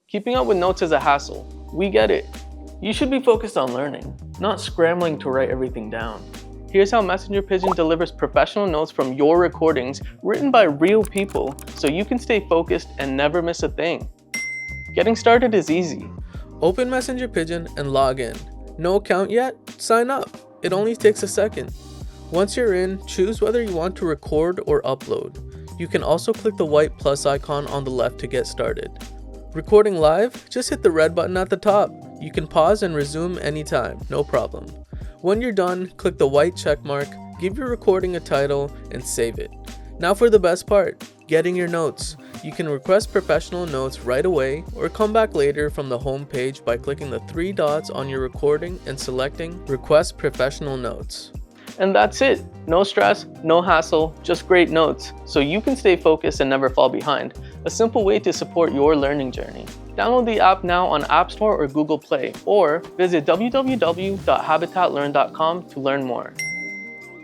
Keeping up with notes is a hassle. We get it. You should be focused on learning, not scrambling to write everything down. Here's how Messenger Pigeon delivers professional notes from your recordings written by real people so you can stay focused and never miss a thing. Getting started is easy. Open Messenger Pigeon and log in. No account yet? Sign up. It only takes a second. Once you're in, choose whether you want to record or upload. You can also click the white plus icon on the left to get started. Recording live? Just hit the red button at the top. You can pause and resume anytime, no problem. When you're done, click the white check mark, give your recording a title, and save it. Now for the best part, getting your notes. You can request professional notes right away or come back later from the home page by clicking the 3 dots on your recording and selecting Request Professional Notes. And that's it. No stress, no hassle, just great notes, so you can stay focused and never fall behind. A simple way to support your learning journey. Download the app now on App Store or Google Play, or visit www.habitatlearn.com to learn more.